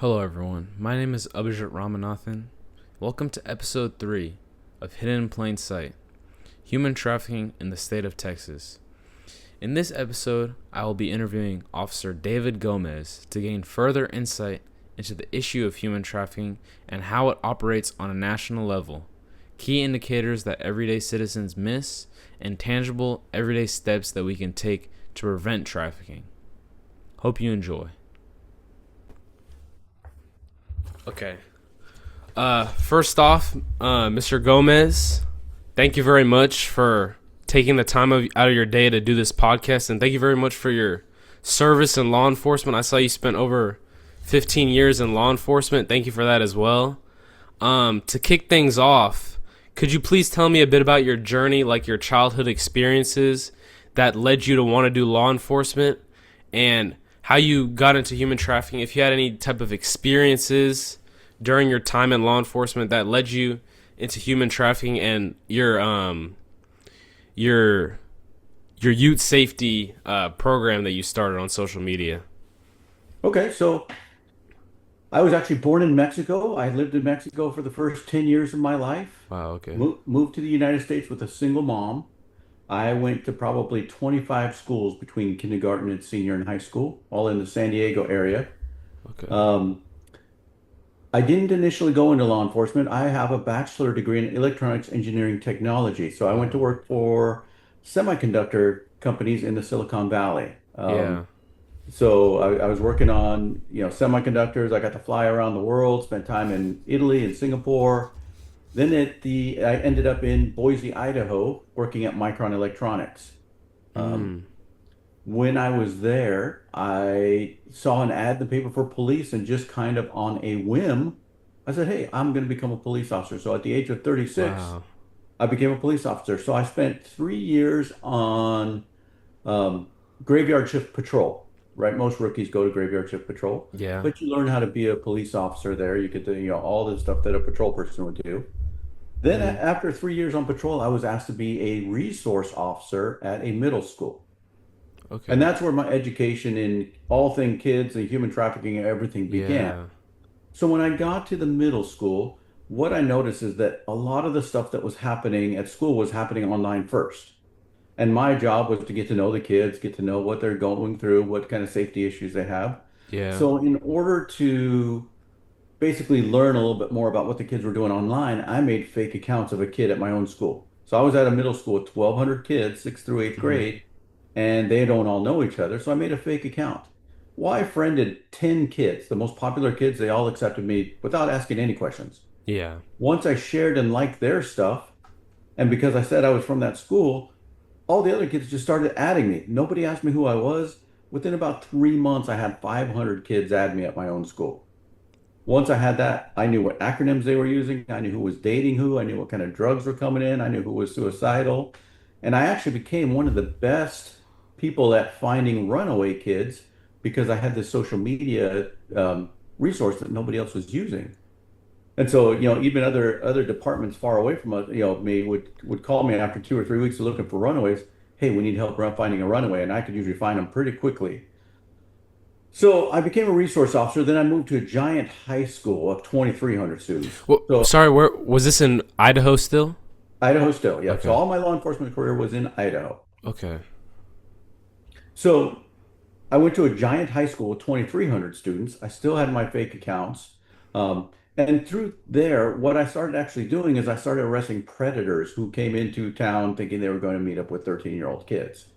Hello, everyone. My name is Abhijit Ramanathan. Welcome to episode 3 of Hidden in Plain Sight Human Trafficking in the State of Texas. In this episode, I will be interviewing Officer David Gomez to gain further insight into the issue of human trafficking and how it operates on a national level, key indicators that everyday citizens miss, and tangible, everyday steps that we can take to prevent trafficking. Hope you enjoy. Okay. First off, Mr. Gomez, thank you very much for taking the time out of your day to do this podcast, and thank you very much for your service in law enforcement. I saw you spent over 15 years in law enforcement. Thank you for that as well. To kick things off, could you please tell me a bit about your journey, like your childhood experiences that led you to want to do law enforcement, and how you got into human trafficking, if you had any type of experiences during your time in law enforcement that led you into human trafficking, and your youth safety program that you started on social media. Okay, so I was actually born in Mexico. I lived in Mexico for the first 10 years of my life. Wow, okay. Moved to the United States with a single mom. I went to probably 25 schools between kindergarten and senior in high school, all in the San Diego area. Okay. Um, I didn't initially go into law enforcement. I have a bachelor degree in electronics engineering technology. So I went to Wow. work for semiconductor companies in the Silicon Valley. Yeah. So I was working on, semiconductors. I got to fly around the world, spent time in Italy and Singapore. Then I ended up in Boise, Idaho, working at Micron Electronics. Um, Mm. when I was there, I saw an ad in the paper for police, and just kind of on a whim, I said, "Hey, I'm going to become a police officer." So at the age of 36, Wow. I became a police officer. So I spent 3 years on um, graveyard shift patrol, right? Most rookies go to graveyard shift patrol, Yeah. but you learn how to be a police officer there. You get to, all the stuff that a patrol person would do. Then Mm. after 3 years on patrol, I was asked to be a resource officer at a middle school. And Okay. that's where my education in all thing kids and human trafficking and everything began. Yeah. So when I got to the middle school, what I noticed is that a lot of the stuff that was happening at school was happening online first. And my job was to get to know the kids, get to know what they're going through, what kind of safety issues they have. Yeah. So, in order to basically learn a little bit more about what the kids were doing online, I made fake accounts of a kid at my own school. So, I was at a middle school with 1,200 kids, sixth through eighth Hmm. grade, and they don't all know each other. So, I made a fake account. Well, I friended 10 kids, the most popular kids. They all accepted me without asking any questions. Yeah. Once I shared and liked their stuff, and because I said I was from that school, all the other kids just started adding me. Nobody asked me who I was. Within about 3 months, I had 500 kids add me at my own school. Once I had that, I knew what acronyms they were using. I knew who was dating who. I knew what kind of drugs were coming in. I knew who was suicidal. And I actually became one of the best people at finding runaway kids because I had this social media resource that nobody else was using. And so, even other departments far away from us, me would call me after 2 or 3 weeks of looking for runaways. Hey, we need help finding a runaway, and I could usually find them pretty quickly. So I became a resource officer. Then I moved to a giant high school of 2,300 students. Well, So sorry, where was this, in Idaho still? Idaho still, yep. So Okay. all my law enforcement career was in Idaho. Okay. So I went to a giant high school with 2,300 students. I still had my fake accounts. And through there, what I started actually doing is I started arresting predators who came into town thinking they were going to meet up with 13-year-old kids.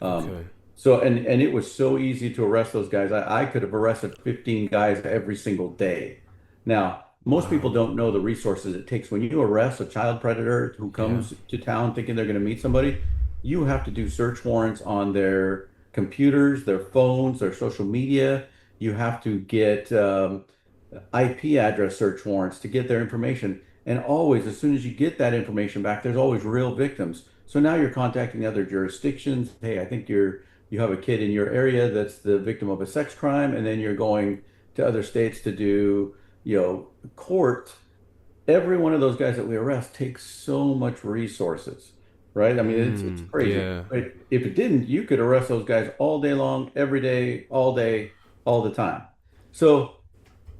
Um, Okay. and it was so easy to arrest those guys. I could have arrested 15 guys every single day. Now, most people Wow. don't know the resources it takes. When you arrest a child predator who Yeah. comes to town thinking they're going to meet somebody, you have to do search warrants on their computers, their phones, their social media. You have to get IP address search warrants to get their information. And always, as soon as you get that information back, there's always real victims. So now you're contacting other jurisdictions. Hey, I think you have a kid in your area that's the victim of a sex crime, and then you're going to other states to do, court. Every one of those guys that we arrest takes so much resources, right? I mean, it's crazy. Yeah. But if it didn't, you could arrest those guys all day long, every day, all the time. So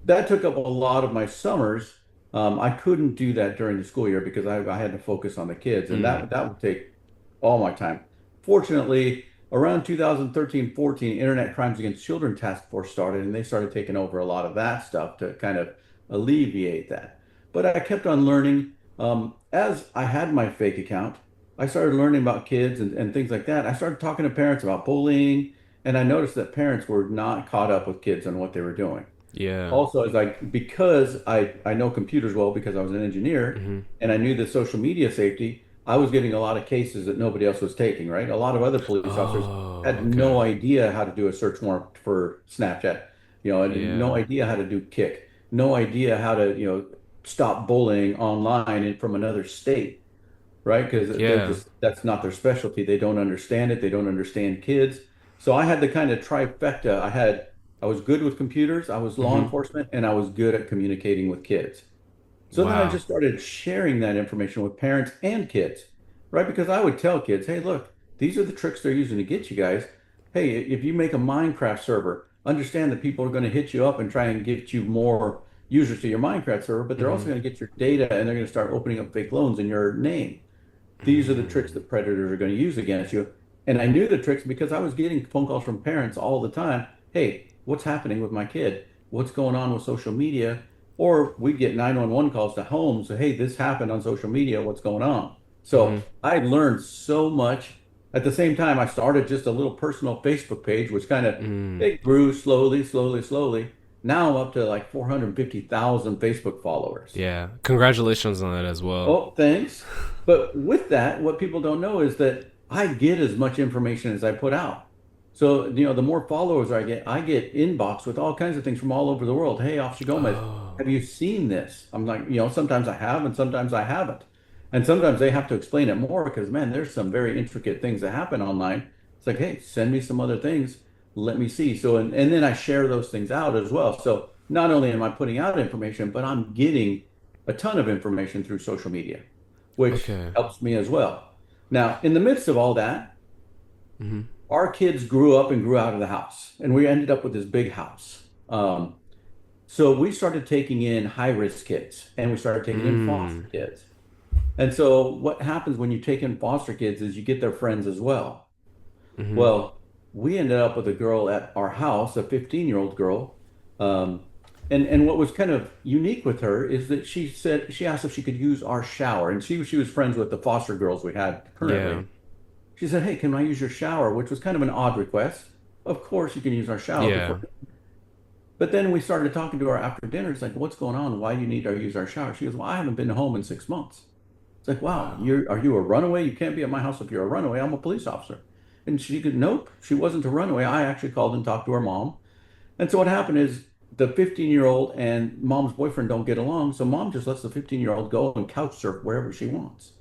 that took up a lot of my summers. I couldn't do that during the school year because I had to focus on the kids, and Mm. that would take all my time. Fortunately, around 2013, 14, Internet Crimes Against Children Task Force started, and they started taking over a lot of that stuff to kind of alleviate that. But I kept on learning. As I had my fake account, I started learning about kids and things like that. I started talking to parents about bullying, and I noticed that parents were not caught up with kids on what they were doing. Yeah. Also, is like because I know computers well because I was an engineer Hmm. and I knew the social media safety, I was getting a lot of cases that nobody else was taking, right? A lot of other police officers Oh, had okay. no idea how to do a search warrant for Snapchat, and no Yeah. idea how to do Kick, no idea how to, stop bullying online and from another state, right? Because they're Yeah. just, that's not their specialty. They don't understand it. They don't understand kids. So I had the kind of trifecta. I was good with computers, I was law Hmm. enforcement, and I was good at communicating with kids. So then I Wow. just started sharing that information with parents and kids, right? Because I would tell kids, hey, look, these are the tricks they're using to get you guys. Hey, if you make a Minecraft server, understand that people are going to hit you up and try and get you more users to your Minecraft server, but they're also Hmm. going to get your data and they're going to start opening up fake loans in your name. These are the tricks that predators are going to use against you. And I knew the tricks because I was getting phone calls from parents all the time. Hey, what's happening with my kid? What's going on with social media? Or we get 911 calls to home. So, hey, this happened on social media. What's going on? So Hmm. I learned so much. At the same time, I started just a little personal Facebook page, which kind of Mm. it grew slowly, slowly, slowly. Now I'm up to like 450,000 Facebook followers. Yeah. Congratulations on that as well. Oh, thanks. But with that, what people don't know is that I get as much information as I put out. So, the more followers I get inbox with all kinds of things from all over the world. Hey, Officer Gomez, Oh. have you seen this? I'm like, sometimes I have and sometimes I haven't. And sometimes they have to explain it more because, man, there's some very intricate things that happen online. It's like, hey, send me some other things. Let me see. So, and then I share those things out as well. So not only am I putting out information, but I'm getting a ton of information through social media, which Okay. helps me as well. Now, in the midst of all that, Hmm. our kids grew up and grew out of the house, and we ended up with this big house. So we started taking in high risk kids and we started taking in foster Mm. kids. And so what happens when you take in foster kids is you get their friends as well. Hmm. Well, we ended up with a girl at our house, a 15-year-old girl. Um, and what was kind of unique with her is that she asked if she could use our shower. And she was friends with the foster girls we had Yeah. currently. She said, "Hey, can I use your shower?" Which was kind of an odd request. Of course, you can use our shower Yeah. before. But then we started talking to her after dinner. It's like, "What's going on? Why do you need to use our shower?" She goes, "Well, I haven't been home in 6 months." It's like, wow, Wow. are you a runaway? You can't be at my house if you're a runaway. I'm a police officer. And she could, nope, she wasn't a runaway. I actually called and talked to her mom. And so what happened is the 15-year-old and mom's boyfriend don't get along. So mom just lets the 15-year-old go and couch surf wherever she wants.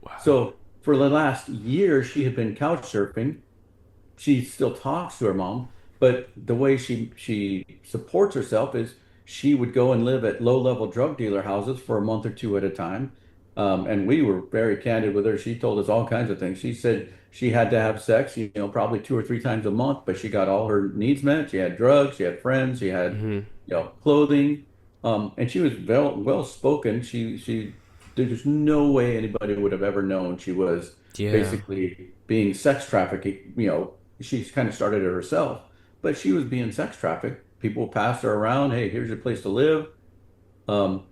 Wow. So for the last year, she had been couch surfing. She still talks to her mom, but the way she supports herself is she would go and live at low-level drug dealer houses for a month or two at a time. And we were very candid with her. She told us all kinds of things. She said she had to have sex, probably 2 or 3 times a month, but she got all her needs met. She had drugs, she had friends, she had, Hmm. clothing. And she was well spoken. There's no way anybody would have ever known she was Yeah. basically being sex trafficked. She kind of started it herself, but she was being sex trafficked. People passed her around. Hey, here's your place to live. Um,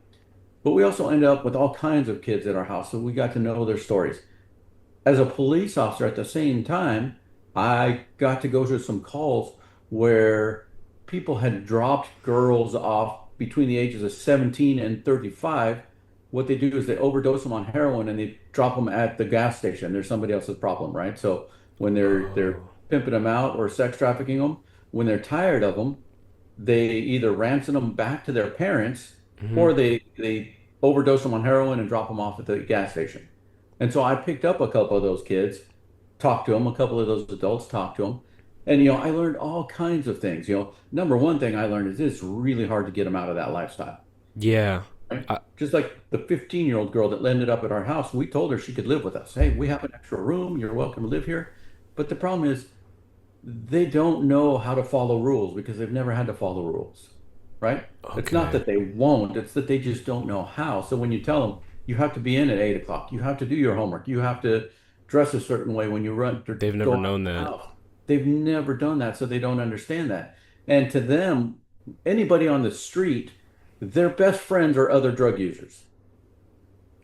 but we also ended up with all kinds of kids at our house, so we got to know their stories. As a police officer at the same time, I got to go to some calls where people had dropped girls off between the ages of 17 and 35. What they do is they overdose them on heroin and they drop them at the gas station. There's somebody else's problem, right? So when they're Oh. pimping them out or sex trafficking them, when they're tired of them, they either ransom them back to their parents Hmm. or they overdose them on heroin and drop them off at the gas station. And so I picked up a couple of those kids, talked to them, a couple of those adults, talked to them. And, I learned all kinds of things. Number one thing I learned is it's really hard to get them out of that lifestyle, Yeah. right? I, Just like the 15-year-old girl that ended up at our house, we told her she could live with us. Hey, we have an extra room. You're welcome to live here. But the problem is they don't know how to follow rules because they've never had to follow rules. right? It's not Okay. that they won't, it's that they just don't know how. So when you tell them you have to be in at 8 o'clock, you have to do your homework, you have to dress a certain way when you run to They've go never out of known the that. house, they've never done that, so they don't understand that. And to them, anybody on the street, their best friends are other drug users,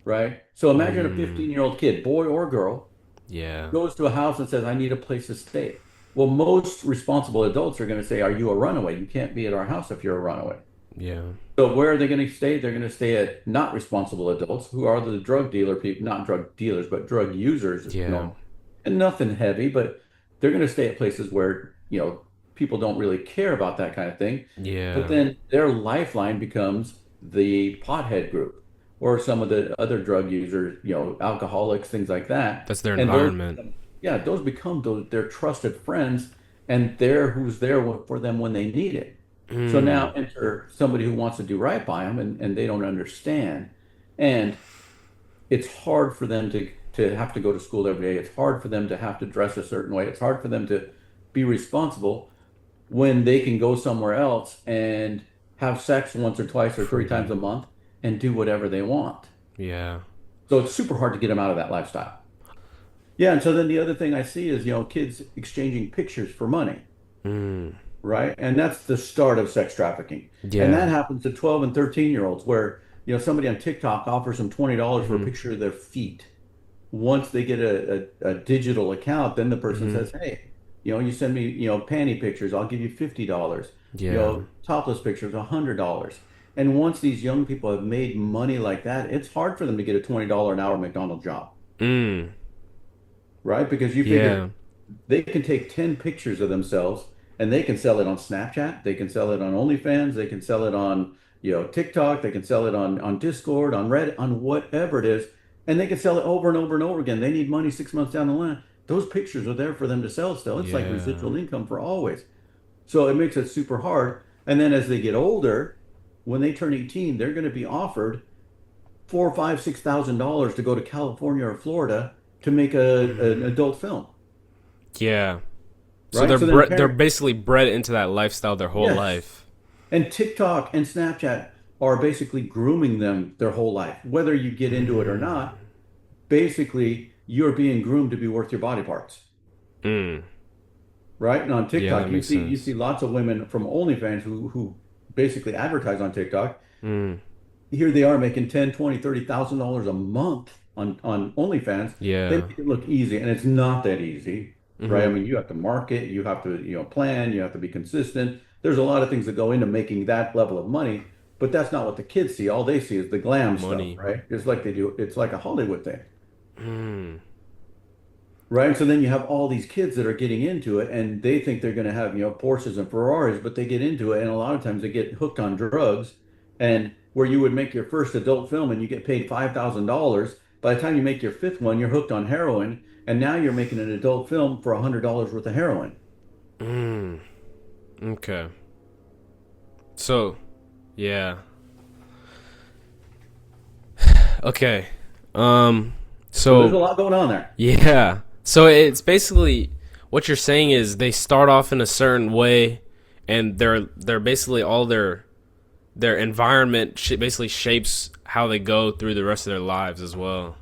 right? So imagine a Mm, 15-year-old kid, boy or girl, yeah. goes to a house and says, I need a place to stay. Well, most responsible adults are going to say, are you a runaway? You can't be at our house if you're a runaway. Yeah. So where are they going to stay? They're going to stay at not responsible adults who are the drug dealer people, not drug dealers, but drug users Yeah. normally. And nothing heavy, but they're going to stay at places where, people don't really care about that kind of thing. But Yeah. then their lifeline becomes the pothead group or some of the other drug users, alcoholics, things like that. That's their And those, environment. yeah, those become their trusted friends, and they're who's there for them when they need it. So now Mm, enter somebody who wants to do right by them, and they don't understand. And it's hard for them to have to go to school every day. It's hard for them to have to dress a certain way. It's hard for them to be responsible when they can go somewhere else and have sex once or twice or three times free. a month and do whatever they want. Yeah. So it's super hard to get them out of that lifestyle. Yeah, and so then the other thing I see is, kids exchanging pictures for money, Mm, right? And that's the start of sex trafficking. And yeah. that happens to 12 and 13-year-olds where, somebody on TikTok offers them $20 for a Mm-hmm. picture of their feet. Once they get a digital account, then the person Mm-hmm. says, hey, you send me, panty pictures, I'll give you $50. Yeah. Topless pictures, $100. And once these young people have made money like that, it's hard for them to get a $20 an hour McDonald's job, Mm, right? Because you yeah. figure they can take 10 pictures of themselves and they can sell it on Snapchat, they can sell it on OnlyFans, they can sell it on, TikTok, they can sell it on Discord, on Reddit, on whatever it is, and they can sell it over and over and over again. They need money 6 months down the line. Those pictures are there for them to sell still. It's like Yeah. residual income for always. So it makes it super hard. And then as they get older, when they turn 18, they're going to be offered four, five, $6,000 to go to California or Florida to make an adult film, Yeah. So right? So then they're parent, basically bred into that lifestyle their whole yes. life. And TikTok and Snapchat are basically grooming them their whole life. Whether you get into it or Mm, not, basically you're being groomed to be worth your body parts, mm. right? And on Yeah, that TikTok, you makes see you sense. see lots of women from OnlyFans who basically advertise on TikTok. Mm, Here they are making 10, 20, $30,000 a month on OnlyFans. They yeah. make it look easy, and it's not that easy, right? I Mm-hmm. mean, you have to market, you have to, plan, you have to be consistent. There's a lot of things that go into making that level of money, but that's not what the kids see. All they see is the glam stuff, Money. right? It's like it's like a Hollywood thing, Mm, right? So then you have all these kids that are getting into it, and they think they're going to have, Porsches and Ferraris, but they get into it, and a lot of times they get hooked on drugs. And where you would make your first adult film and you get paid $5,000, by the time you make your fifth one, you're hooked on heroin, and now you're making an adult film for $100 worth of heroin. mm. Okay. So, yeah. Okay. So there's a So lot going on there. yeah. So it's basically what you're saying is they start off in a certain way, and they're basically all their environment basically shapes how they go through the rest of their lives as well.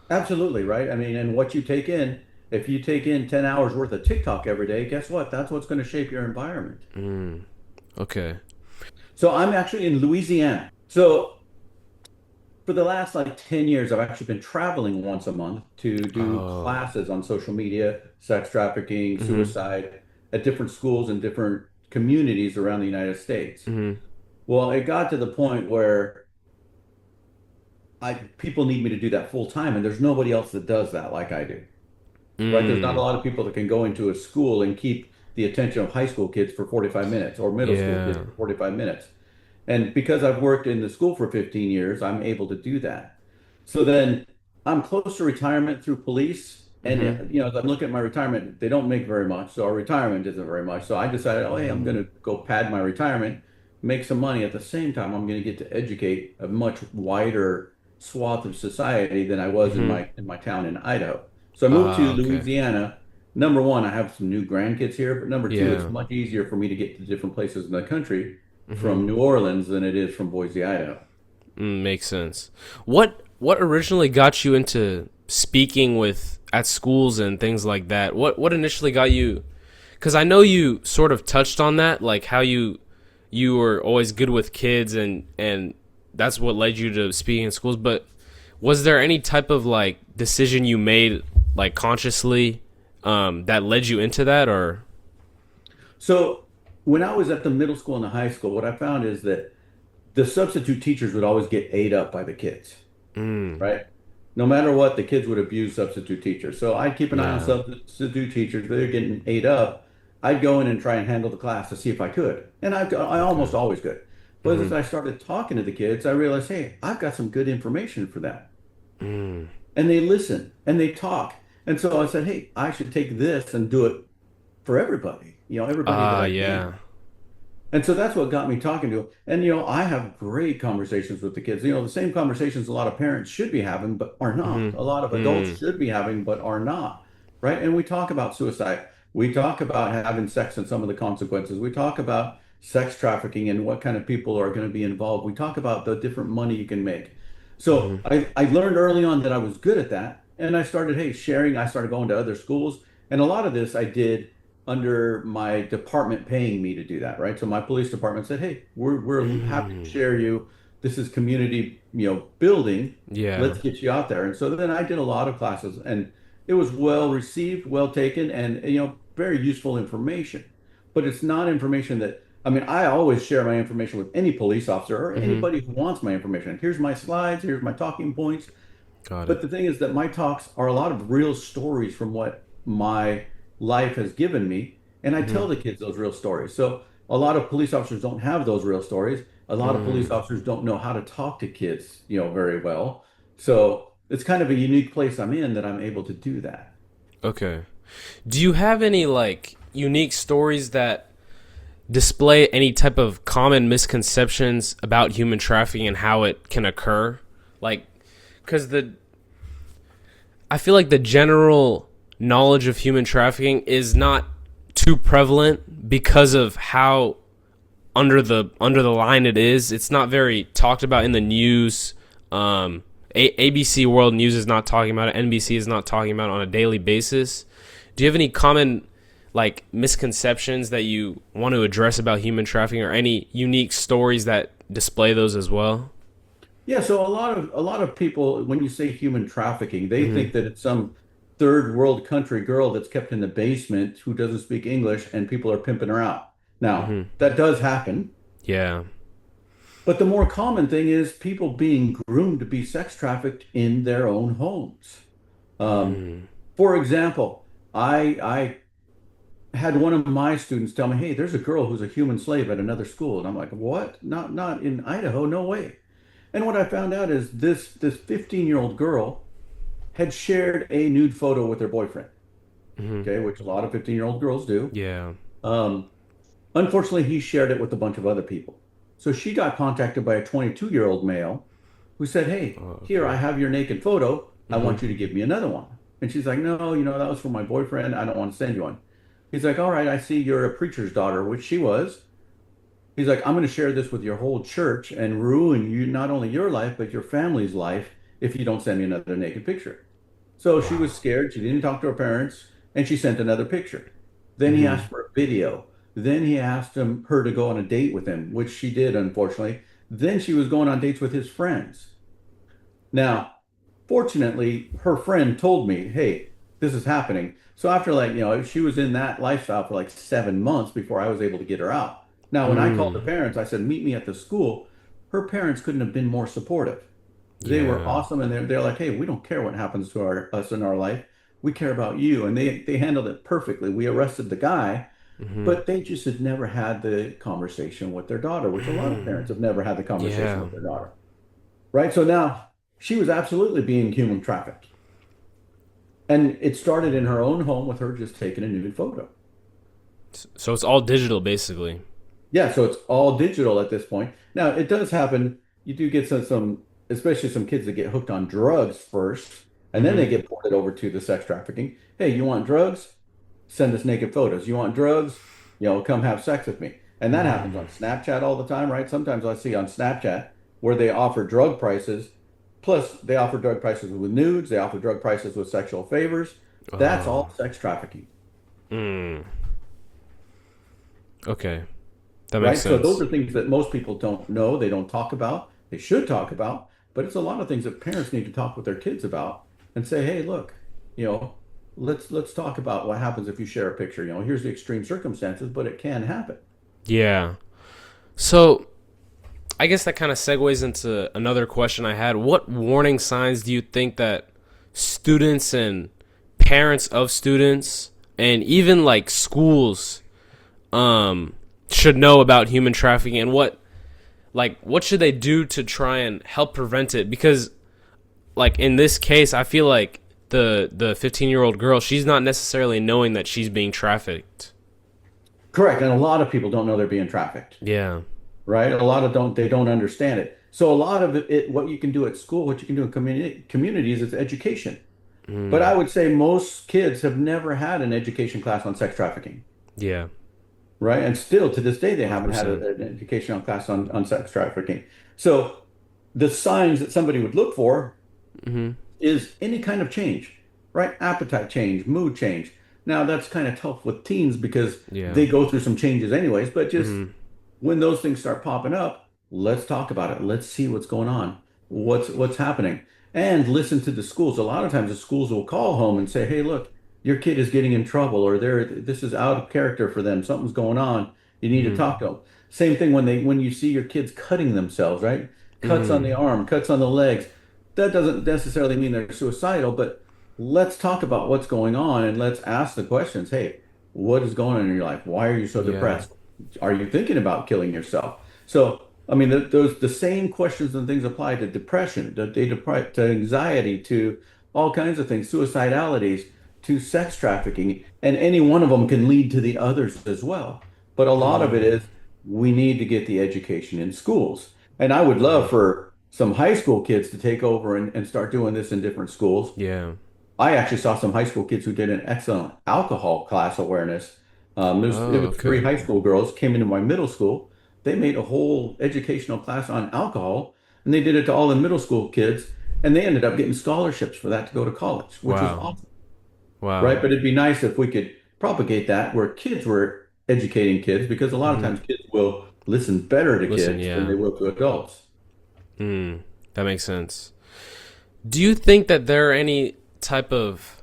Absolutely, right? I mean, and what you take in, if you take in 10 hours worth of TikTok every day, guess what? That's what's going to shape your environment. Mm. Okay. So I'm actually in Louisiana. So for the last like 10 years, I've actually been traveling once a month to do Oh. classes on social media, sex trafficking, Mhm. suicide at different schools and different communities around the United States. Mhm. Well, it got to the point where people need me to do that full time, and there's nobody else that does that like I do. Right? There's not a Mm. lot of people that can go into a school and keep the attention of high school kids for 45 minutes or middle school kids Yeah. for 45 minutes. And because I've worked in the school for 15 years, I'm able to do that. So then I'm close to retirement through police. And, Mhm. as I'm looking at my retirement, they don't make very much. So our retirement isn't very much. So I decided, oh, hey, I'm going Mm. to go pad my retirement, make some money. At the same time, I'm going to get to educate a much wider swath of society than I was in Mhm. my town in Idaho. So I moved to Ah, okay. Louisiana. Number one, I have some new grandkids here, but number two, it's Yeah. much easier for me to get to different places in the country Mm-hmm. from New Orleans than it is from Boise, Idaho. Makes sense. What originally got you into speaking with at schools and things like that? What initially got you? Because I know you sort of touched on that, like how you were always good with kids, and that's what led you to speaking in schools. But was there any type of like decision you made like consciously that led you into that, or? So when I was at the middle school and the high school, what I found is that the substitute teachers would always get ate up by the kids, Mm, right? No matter what, the kids would abuse substitute teachers. So I'd keep an eye on yeah. substitute teachers. They're getting ate up. I'd go in and try and handle the class to see if I could. And I Okay. almost always could. But as Mm-hmm. I started talking to the kids, I realized, hey, I've got some good information for them. Mm. And they listen and they talk. And so I said, hey, I should take this and do it for everybody, everybody that I Yeah. can. And so that's what got me talking to him. And, I have great conversations with the kids. The same conversations a lot of parents should be having, but are not. A lot of Mm-hmm. adults Mm. should be having, but are not. Right. And we talk about suicide. We talk about having sex and some of the consequences. We talk about sex trafficking and what kind of people are going to be involved. We talk about the different money you can make. So Mm-hmm. I learned early on that I was good at that. And I started, hey, sharing. I started going to other schools. And a lot of this I did under my department paying me to do that, right? So my police department said, "Hey, we're happy to Mm. share you. This is community, building. Yeah. Let's get you out there." And so then I did a lot of classes, and it was well received, well taken, and very useful information. But it's not information that I mean, I always share my information with any police officer or Mm-hmm. anybody who wants my information. Here's my slides, here's my talking points. Got it. But the thing is that my talks are a lot of real stories from what my life has given me. And I Mm-hmm. tell the kids those real stories. So a lot of police officers don't have those real stories. A lot of police Mm. officers don't know how to talk to kids, very well. So it's kind of a unique place I'm in that I'm able to do that. Okay. Do you have any like unique stories that display any type of common misconceptions about human trafficking and how it can occur? Like, because I feel like the general knowledge of human trafficking is not too prevalent because of how under the line it is. It's not very talked about in the news. ABC World News is not talking about it. NBC is not talking about it on a daily basis. Do you have any common like misconceptions that you want to address about human trafficking, or any unique stories that display those as well? Yeah, so a lot of people, when you say human trafficking, they Mm-hmm. think that it's some third world country girl that's kept in the basement who doesn't speak English and people are pimping her out. Now, Mm-hmm. that does happen. Yeah. But the more common thing is people being groomed to be sex trafficked in their own homes. Um, Mm. for example, I had one of my students tell me, "Hey, there's a girl who's a human slave at another school," and I'm like, "What? Not in Idaho? No way!" And what I found out is this 15-year-old girl had shared a nude photo with her boyfriend. Mm-hmm. Okay, which a lot of 15-year-old girls do. Yeah. Um, Unfortunately, he shared it with a bunch of other people. So she got contacted by a 22-year-old male who said, "Hey, Oh, here, I okay. have your naked photo. I Mm-hmm. want you to give me another one." And she's like, "No, that was for my boyfriend. I don't want to send you one." He's like, "All right, I see you're a preacher's daughter," which she was. He's like, "I'm going to share this with your whole church and ruin you, not only your life, but your family's life if you don't send me another naked picture." So she was Wow. scared. She didn't talk to her parents, and she sent another picture. Then he Mm-hmm. asked for a video. Then he asked her to go on a date with him, which she did, unfortunately. Then she was going on dates with his friends. Now, fortunately, her friend told me, "Hey, this is happening." So after she was in that lifestyle for like 7 months before I was able to get her out. Now, when I called the Mm. parents, I said, "Meet me at the school." Her parents couldn't have been more supportive. They were Yeah. awesome, and they're like, "Hey, we don't care what happens to us in our life. We care about you." And they handled it perfectly. We arrested the guy, Mm-hmm. but they just had never had the conversation with their daughter, which a lot of Mm. parents have never had the conversation Yeah. with their daughter. Right? So now she was absolutely being human trafficked. And it started in her own home with her just taking a nude photo. So it's all digital, basically. Yeah, so it's all digital at this point. Now, it does happen. You do get especially some kids that get hooked on drugs first, and then they Mm-hmm. get ported over to the sex trafficking. "Hey, you want drugs? Send us naked photos. You want drugs? Come have sex with me." And that happens Mm. on Snapchat all the time, right? Sometimes I see on Snapchat where they offer drug prices, plus they offer drug prices with nudes, they offer drug prices with sexual favors. That's Oh. all sex trafficking, Mm. Okay. That makes right? So those sense. are things that most people don't know, they don't talk about, they should talk about, but it's a lot of things that parents need to talk with their kids about and say, hey, look, you know, let's talk about what happens if you share a picture. You know, here's the extreme circumstances, but it can happen. Yeah. So I guess that kind of segues into another question I had. What warning signs do you think that students and parents of students and even like schools um should know about human trafficking, and what should they do to try and help prevent it? Because like in this case, I feel like the 15-year-old girl, she's not necessarily knowing that she's being trafficked. Correct. And a lot of people don't know they're being trafficked, Yeah. right? A lot of they don't understand it. So a lot of what you can do at school, what you can do in communities is education. But I Mm. would say most kids have never had an education class on sex trafficking, Yeah. right? And still to this day, they haven't had 100%. an educational class on sex trafficking. So the signs that somebody would look for Mhm. is any kind of change, right? Appetite change, mood change. Now, that's kind of tough with teens because Yeah. they go through some changes anyways, but just Mhm. when those things start popping up, let's talk about it. Let's see what's going on. What's happening? And listen to the schools. A lot of times the schools will call home and say, "Hey, look, your kid is getting in trouble or this is out of character for them. Something's going on. You need to Mhm. talk to them." Same thing when you see your kids cutting themselves, right? Cuts on the Mhm. arm, cuts on the legs. That doesn't necessarily mean they're suicidal, but let's talk about what's going on and let's ask the questions. Hey, what is going on in your life? Why are you so Yeah. depressed? Are you thinking about killing yourself? So, I mean, those the same questions and things apply to depression, to anxiety, to all kinds of things, suicidalities, to sex trafficking, and any one of them can lead to the others as well. But a lot of it Mm. is we need to get the education in schools. And I would love Mhm. for some high school kids to take over and start doing this in different schools. Yeah. I actually saw some high school kids who did an excellent alcohol class awareness. It Oh, was three okay. high school girls came into my middle school. They made a whole educational class on alcohol, and they did it to all the middle school kids, and they ended up getting scholarships for that to go to college, which was Wow. awesome, Wow. right? But it'd be nice if we could propagate that where kids were educating kids, because a lot of Mhm. times kids will listen better to Listen, kids than yeah. they will to adults. Mm. That makes sense. Do you think that there are any type of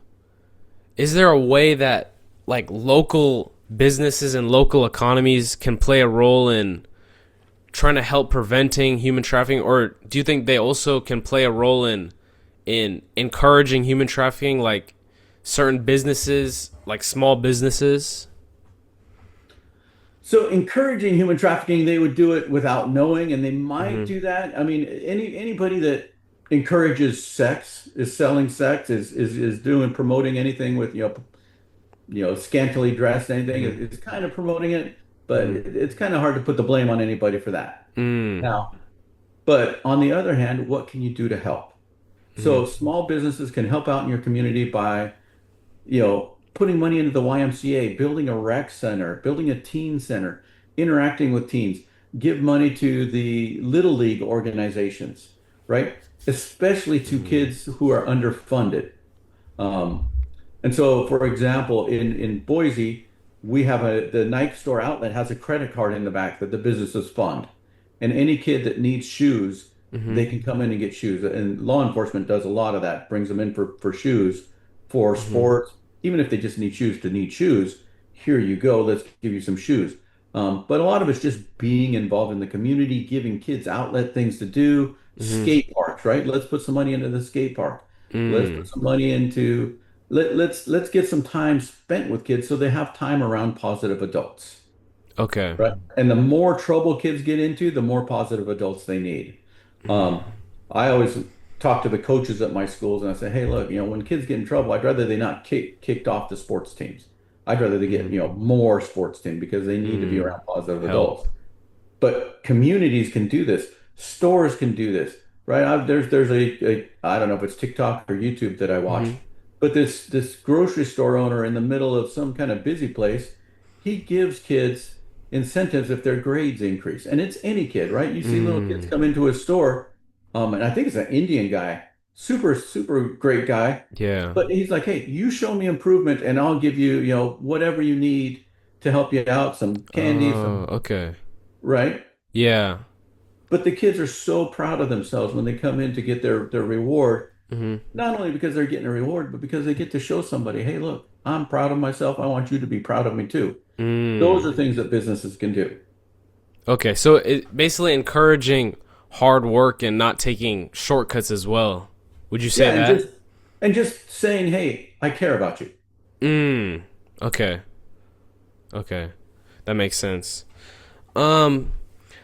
is there a way that like local businesses and local economies can play a role in trying to help preventing human trafficking, or do you think they also can play a role in encouraging human trafficking, like certain businesses, like small businesses? So encouraging human trafficking, they would do it without knowing, and they might Mhm. do that. I mean, anybody that encourages sex, is selling sex, is doing promoting anything with scantily dressed anything Mhm. is kind of promoting it, but Mhm. it's kind of hard to put the blame on anybody for that. Mm. Now, but on the other hand, what can you do to help? So Mhm. small businesses can help out in your community by putting money into the YMCA, building a rec center, building a teen center, interacting with teens, give money to the Little League organizations, right? Especially to Mhm. kids who are underfunded. Um, and so, for example, in Boise, we have the Nike store outlet has a credit card in the back that the businesses fund. And any kid that needs shoes, they Mhm. can come in and get shoes. And law enforcement does a lot of that, brings them in for shoes, for Mhm. sports, even if they just need shoes to need shoes. Here you go, let's give you some shoes. But a lot of it's just being involved in the community, giving kids outlet things to do, Mhm. skate parks, right? Let's put some money into the skate park. Let's put Mm. some money into let's get some time spent with kids so they have time around positive adults, Okay. right? And the more trouble kids get into, the more positive adults they need. Um, I always talk to the coaches at my schools and I say, hey, look, when kids get in trouble, I'd rather they not kicked off the sports teams. I'd rather they get, Mhm. more sports teams because they need to be Mm. around positive Help. adults. But communities can do this. Stores can do this, right? There's I don't know if it's TikTok or YouTube that I watch, Mhm. but this grocery store owner in the middle of some kind of busy place, he gives kids, incentives if their grades increase. And it's any kid, right? You see little kids Mm. come into a store, and I think it's an Indian guy, super, super great guy. Yeah. But he's like, hey, you show me improvement and I'll give you, whatever you need to help you out, some candy, Oh, some, okay. right? Yeah. But the kids are so proud of themselves when they come in to get their reward, Hmm. not only because they're getting a reward, but because they get to show somebody, hey, look, I'm proud of myself. I want you to be proud of me too. Those Mm. are things that businesses can do. Okay, so it basically encouraging hard work and not taking shortcuts as well. Would you say Yeah, that? and just saying, hey, I care about you. Mm. Okay. Okay. That makes sense. Um,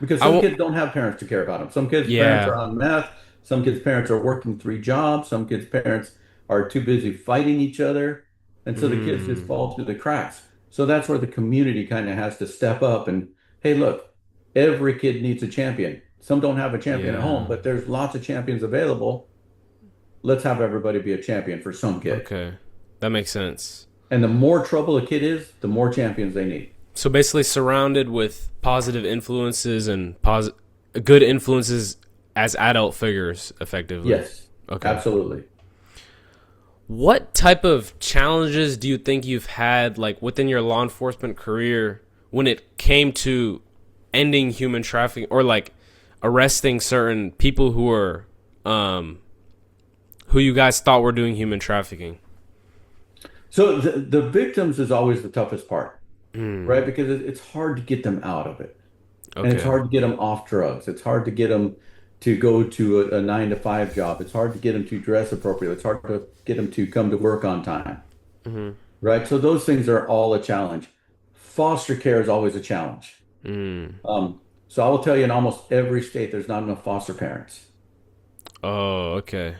Because I some won't. kids don't have parents to care about them. Some kids' parents are Yeah. on meth. Some kids' parents are working three jobs. Some kids' parents are too busy fighting each other. And so the kids just Mm. fall through the cracks. So that's where the community kind of has to step up and, hey, look, every kid needs a champion. Some don't have a champion at home, Yeah. but there's lots of champions available. Let's have everybody be a champion for some kid. Okay. That makes sense. And the more trouble a kid is, the more champions they need. So basically, surrounded with positive influences and good influences as adult figures, effectively. Yes, Okay. absolutely. What type of challenges do you think you've had, like within your law enforcement career, when it came to ending human trafficking or like arresting certain people um, who you guys thought were doing human trafficking? So the victims is always the toughest part, right? Mm, Because it's hard to get them out of it. And it's okay. hard to get them off drugs. It's hard to get them to go to a 9 to 5 job. It's hard to get them to dress appropriately. It's hard to get them to come to work on time, Hmm. right? So those things are all a challenge. Foster care is always a challenge. Mm. So I will tell you, in almost every state, there's not enough foster parents. Oh, okay.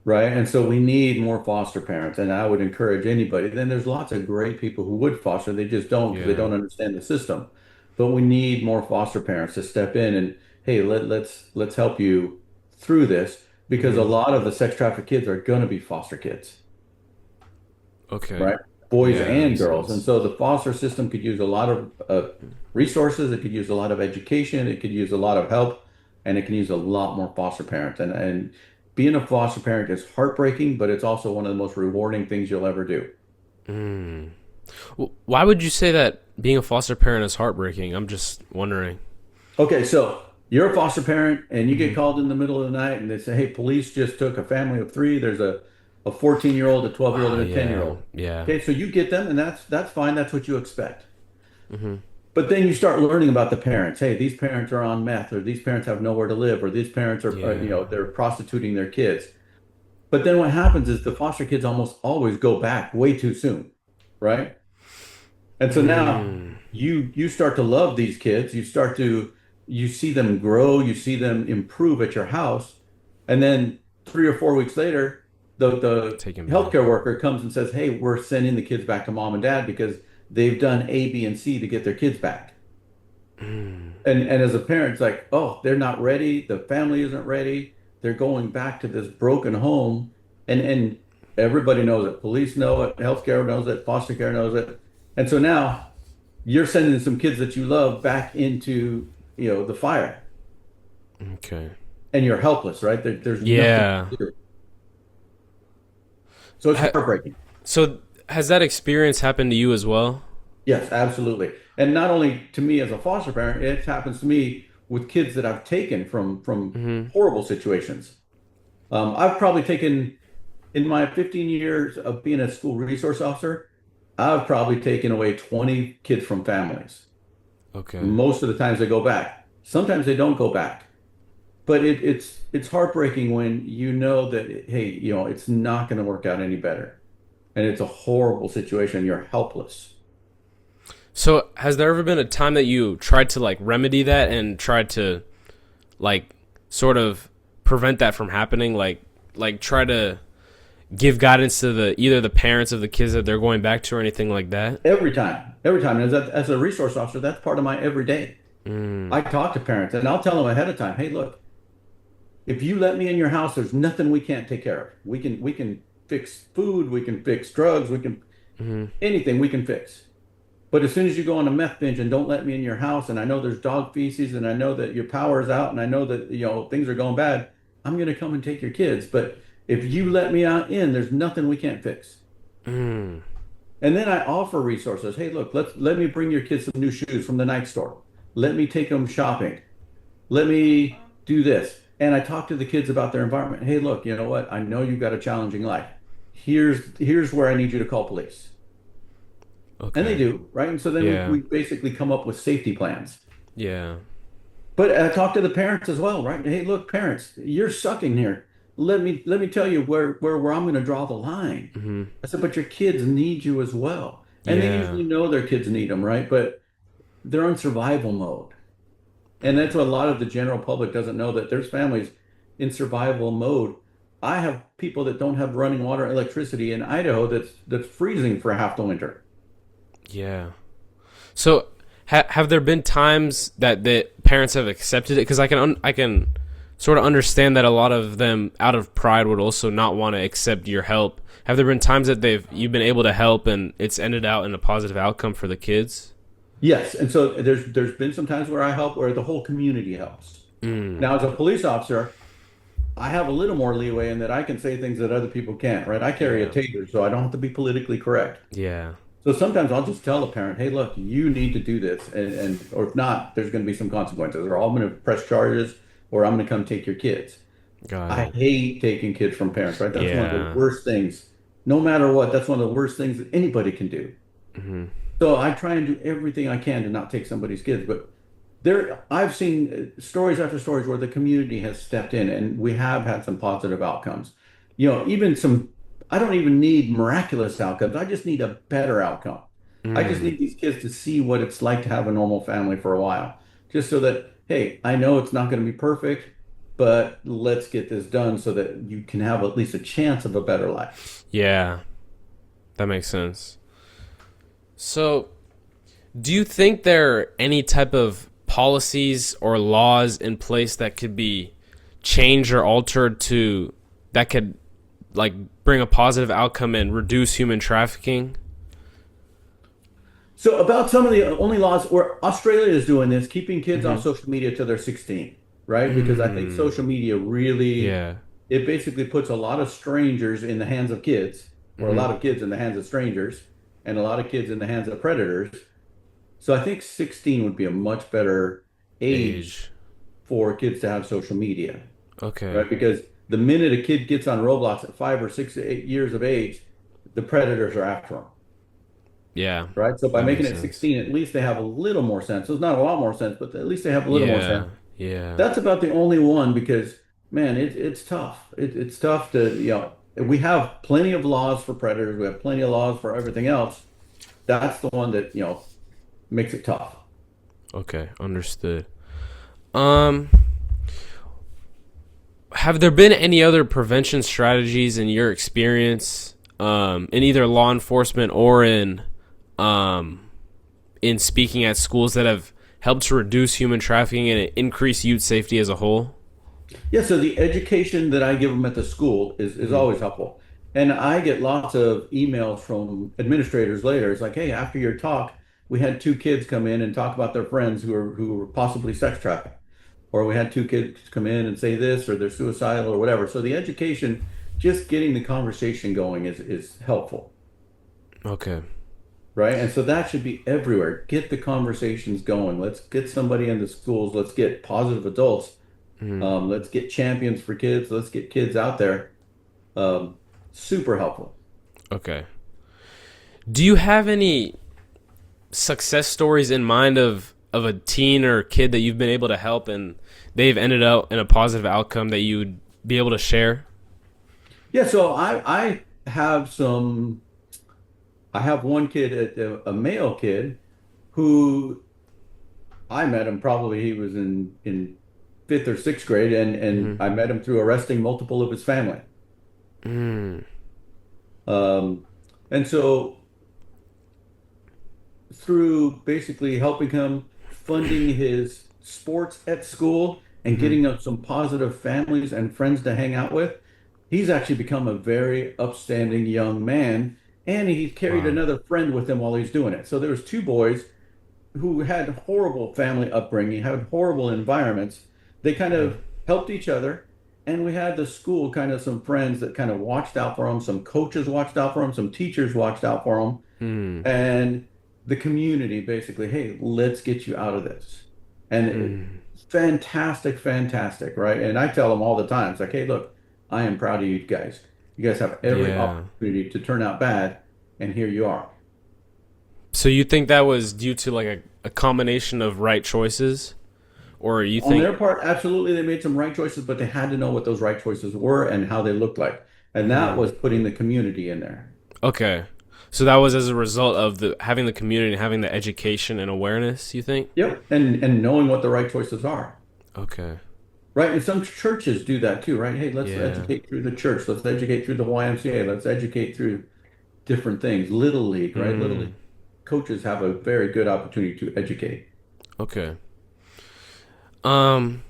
Right. And so we need more foster parents. And I would encourage anybody. Then there's lots of great people who would foster. They just don't because they Yeah. don't understand the system. But we need more foster parents to step in and, hey, let's help you through this because a Hmm. lot of the sex trafficked kids are going to be foster kids, Okay. right? Boys Yeah, that and makes girls. And sense. so the foster system could use a lot of resources. It could use a lot of education. It could use a lot of help, and it can use a lot more foster parents. And being a foster parent is heartbreaking, but it's also one of the most rewarding things you'll ever do. Mm. Why would you say that being a foster parent is heartbreaking? I'm just wondering. Okay, so you're a foster parent and you get Hmm. called in the middle of the night and they say, hey, police just took a family of three. There's a 14-year-old, a 12-year-old, Oh, and a yeah. 10-year-old. Yeah. Okay, so you get them and that's fine. That's what you expect. Hmm. But then you start learning about the parents. Hey, these parents are on meth, or these parents have nowhere to live, or these parents Yeah. they're prostituting their kids. But then what happens is the foster kids almost always go back way too soon, right? And so now Mm. you start to love these kids. You see them grow, you see them improve at your house, and then 3 or 4 weeks later, the Taken back. healthcare worker comes and says, "Hey, we're sending the kids back to mom and dad because they've done A, B, and C to get their kids back." Mm. And as a parent, it's like, oh, they're not ready. The family isn't ready. They're going back to this broken home, and everybody knows it. Police know it. Healthcare knows it. Foster care knows it. And so now you're sending some kids that you love back into the fire, Okay. and you're helpless, right? There's nothing Yeah. to do. So it's Ha- heartbreaking. so has that experience happened to you as well? Yes, absolutely. And not only to me as a foster parent, it happens to me with kids that I've taken from Hmm. horrible situations. I've probably taken in my 15 years of being a school resource officer, I've probably taken away 20 kids from families. Okay. Most of the times they go back. Sometimes they don't go back. But it's heartbreaking when you know that hey, it's not going to work out any better. And it's a horrible situation. You're helpless. So has there ever been a time that you tried to like remedy that and tried to like sort of prevent that from happening? Like try to give guidance to the either the parents of the kids that they're going back to or anything like that? Every time. Every time. And as a resource officer, that's part of my everyday. Mm. I talk to parents and I'll tell them ahead of time, hey, look, if you let me in your house, there's nothing we can't take care of. We can fix food, we can fix drugs, we can Hmm. anything we can fix. But as soon as you go on a meth binge and don't let me in your house, and I know there's dog feces, and I know that your power is out, and I know that things are going bad, I'm gonna come and take your kids. But if you let me out in, there's nothing we can't fix. Mm. And then I offer resources. Hey, look, let me bring your kids some new shoes from the night store. Let me take them shopping. Let me do this. And I talk to the kids about their environment. Hey, look, you know what? I know you've got a challenging life. Here's where I need you to call police. And they Okay. do, right? And so then Yeah. we basically come up with safety plans. Yeah. But I talk to the parents as well, right? Hey, look, parents, you're sucking here. Let me tell you where I'm going to draw the line. Hmm. I said, but your kids need you as well. And they Yeah. usually know their kids need them, right? But they're in survival mode. And that's what a lot of the general public doesn't know, that there's families in survival mode. I have people that don't have running water and electricity in Idaho that's freezing for half the winter. Yeah. So, have there been times that the parents have accepted it? Because I can sort of understand that a lot of them, out of pride, would also not want to accept your help. Have there been times that you've been able to help and it's ended out in a positive outcome for the kids? Yes, and so there's been some times where I help where the whole community helps. Mm. Now, as a police officer, I have a little more leeway in that I can say things that other people can't, right? I carry a Yeah. taser, so I don't have to be politically correct. Yeah. So sometimes I'll just tell a parent, hey, look, you need to do this. And or if not, there's going to be some consequences. Or I'm going to press charges, or I'm going to come take your kids. Got I it. hate taking kids from parents, right? That's one of the Yeah. worst things. No matter what, that's one of the worst things that anybody can do. Hmm. So I try and do everything I can to not take somebody's kids. But I've seen stories after stories where the community has stepped in and we have had some positive outcomes. Even I don't even need miraculous outcomes. I just need a better outcome. I just Mm. need these kids to see what it's like to have a normal family for a while, just so that, hey, I know it's not going to be perfect, but let's get this done so that you can have at least a chance of a better life. Yeah. That makes sense. So, do you think there are any type of policies or laws in place that could be changed or altered to that could like bring a positive outcome and reduce human trafficking? So about some of the only laws where Australia is doing this, keeping kids Mm-hmm. off social media till they're 16, right? Because I think Mm. social media really, Yeah. it basically puts a lot of strangers in the hands of kids, or a Mm-hmm. lot of kids in the hands of strangers, and a lot of kids in the hands of predators. So I think 16 would be a much better age Age. for kids to have social media, Okay. right? Because the minute a kid gets on Roblox at 5 or 6 or 8 years of age, the predators are after them. Yeah. Right? So by That making makes it sense. 16, at least they have a little more sense. So it's not a lot more sense, but at least they have a little more Yeah. sense. Yeah. That's about the only one because, man, it's tough. It's tough to, we have plenty of laws for predators. We have plenty of laws for everything else. That's the one that, makes it tough. Okay. Understood. Um, have there been any other prevention strategies in your experience, in either law enforcement or um, in speaking at schools that have helped to reduce human trafficking and increase youth safety as a whole? Yeah, so the education that I give them at the school is Hmm. always helpful. And I get lots of emails from administrators later. It's like, hey, after your talk, we had two kids come in and talk about their friends who were possibly sex trafficked. Or we had two kids come in and say this, or they're suicidal or whatever. So the education, just getting the conversation going is helpful, Okay. right? And so that should be everywhere. Get the conversations going. Let's get somebody in the schools. Let's get positive adults. Hmm. Let's get champions for kids. Let's get kids out there. Um, Super helpful. Okay. Do you have any success stories in mind of a teen or kid that you've been able to help and they've ended up in a positive outcome that you would be able to share? Yeah, so I have some. I have one kid, a male kid, who I met him probably he was in fifth or sixth grade, and Hmm. I met him through arresting multiple of his family. Mm. Um, and so through basically helping him funding his sports at school and Hmm. getting him some positive families and friends to hang out with, he's actually become a very upstanding young man. and he carried Wow. another friend with him while he's doing it. So there was two boys who had horrible family upbringing, had horrible environments. They kind Mm. of helped each other. And we had the school kind of some friends that kind of watched out for them. Some coaches watched out for them. Some teachers watched out for them. Mm. And the community basically, hey, let's get you out of this. And Mm. fantastic, fantastic, right? And I tell them all the time, it's like, hey, look, I am proud of you guys. You guys have every Yeah. opportunity to turn out bad, and here you are. So you think that was due to like a combination of right choices, or you On their think? part, absolutely, they made some right choices, but they had to know what those right choices were and how they looked like. And that Mm. was putting the community in there. Okay. So that was as a result of the having the community, having the education and awareness. You think? Yep. And knowing what the right choices are. Okay. Right. And some churches do that too, right? Hey, let's Yeah. educate through the church. Let's educate through the YMCA. Let's educate through different things. Little League, right? Little League Mm. coaches have a very good opportunity to educate. Okay. Um.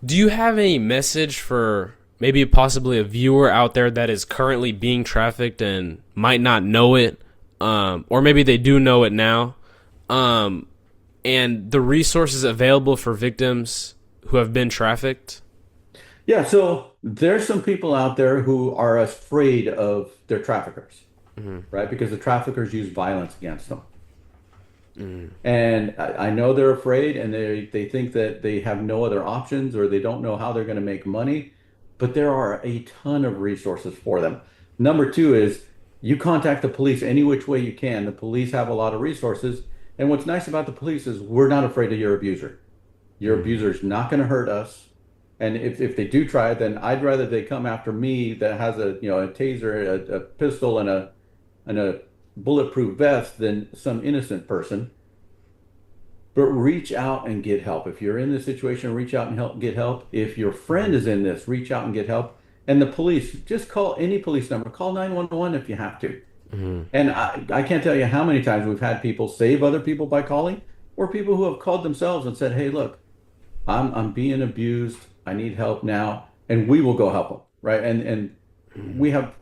Do you have a message for maybe possibly a viewer out there that is currently being trafficked and might not know it, or maybe they do know it now, um, and the resources available for victims who have been trafficked? Yeah. So there's some people out there who are afraid of their traffickers, Mm-hmm. right? Because the traffickers use violence against them. Mm-hmm. And I know they're afraid and they think that they have no other options or they don't know how they're going to make money, but there are a ton of resources for them. Number two is you contact the police any which way you can. The police have a lot of resources. And what's nice about the police is we're not afraid of your abuser. Your abuser is not going to hurt us. And if they do try it, then I'd rather they come after me that has a taser, a pistol, and a bulletproof vest than some innocent person. But reach out and get help. If you're in this situation, reach out and get help. If your friend is in this, reach out and get help. And the police, just call any police number. Call 911 if you have to. Mm-hmm. And I can't tell you how many times we've had people save other people by calling, or people who have called themselves and said, "Hey, look, I'm being abused. I need help now," and we will go help them, right? And we have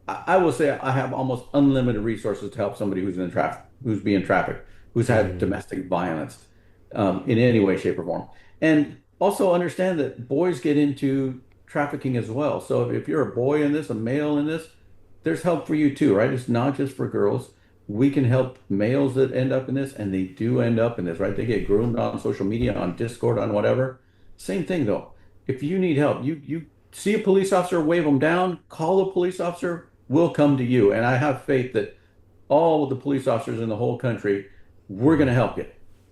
I will say I have almost unlimited resources to help somebody who's in traffic, who's being trafficked, who's had Mm-hmm. domestic violence in any way, shape, or form. And also understand that boys get into trafficking as well. So if you're a boy in this, a male in this, there's help for you too, right? It's not just for girls. We can help males that end up in this, and they do end up in this, right? They get groomed on social media, on Discord, on whatever. Same thing though. If you need help, you see a police officer, wave them down, call a police officer, we'll come to you. And I have faith that all of the police officers in the whole country, we're going to help you.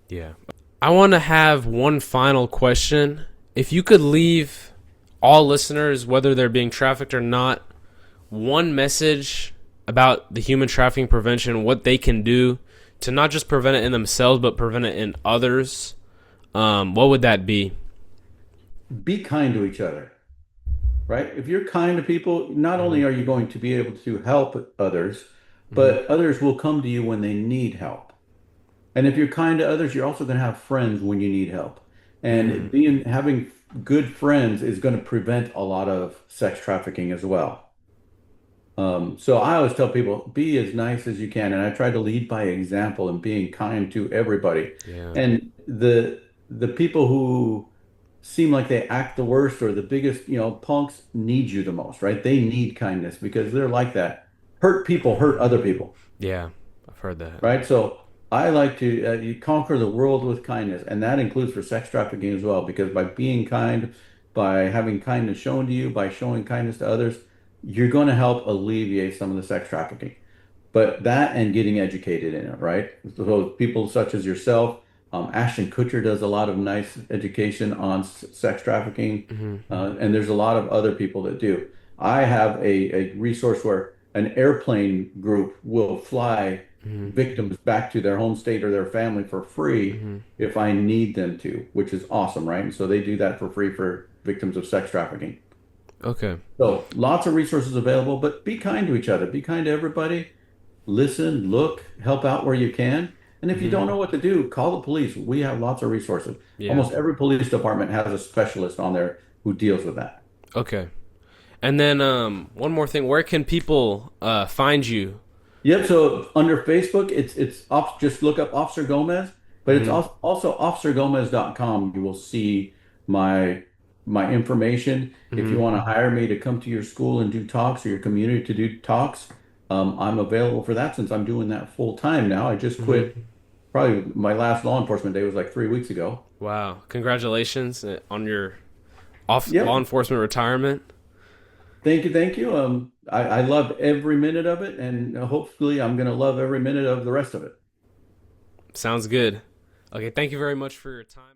Yeah. I want to have one final question. If you could leave all listeners, whether they're being trafficked or not, one message about the human trafficking prevention, what they can do to not just prevent it in themselves, but prevent it in others, what would that be? Be kind to each other, right? If you're kind to people, not Mm-hmm. only are you going to be able to help others, Mm-hmm. but others will come to you when they need help. And if you're kind to others, you're also going to have friends when you need help. Mm-hmm. And having good friends is going to prevent a lot of sex trafficking as well. So I always tell people, be as nice as you can. And I try to lead by example and being kind to everybody. Yeah. And the people who seem like they act the worst or the biggest, punks need you the most, right? They need kindness because they're like that. Hurt people hurt other people. Yeah. I've heard that. Right? So I like to you conquer the world with kindness, and that includes for sex trafficking as well, because by being kind, by having kindness shown to you, by showing kindness to others, you're going to help alleviate some of the sex trafficking. But that and getting educated in it, right? So people such as yourself, Ashton Kutcher does a lot of nice education on sex trafficking, Mm-hmm. and there's a lot of other people that do. I have a resource where an airplane group will fly Mm-hmm. victims back to their home state or their family for free Mm-hmm. if I need them to, which is awesome, right? And so they do that for free for victims of sex trafficking. Okay. So lots of resources available, but be kind to each other. Be kind to everybody. Listen, look, help out where you can. And if you Mm-hmm. don't know what to do, call the police. We have lots of resources. Yeah. Almost every police department has a specialist on there who deals with that. Okay. And then one more thing, where can people find you? Yep. So under Facebook, just look up Officer Gomez, but it's Hmm. also officergomez.com. You will see my my information. If you Hmm. want to hire me to come to your school and do talks or your community to do talks, I'm available for that since I'm doing that full time now. I just Hmm. quit. Probably my last law enforcement day was like 3 weeks ago. Wow, congratulations on your law Yep. enforcement retirement. Thank you. Thank you. I loved every minute of it, and hopefully I'm going to love every minute of the rest of it. Sounds good. Okay, thank you very much for your time.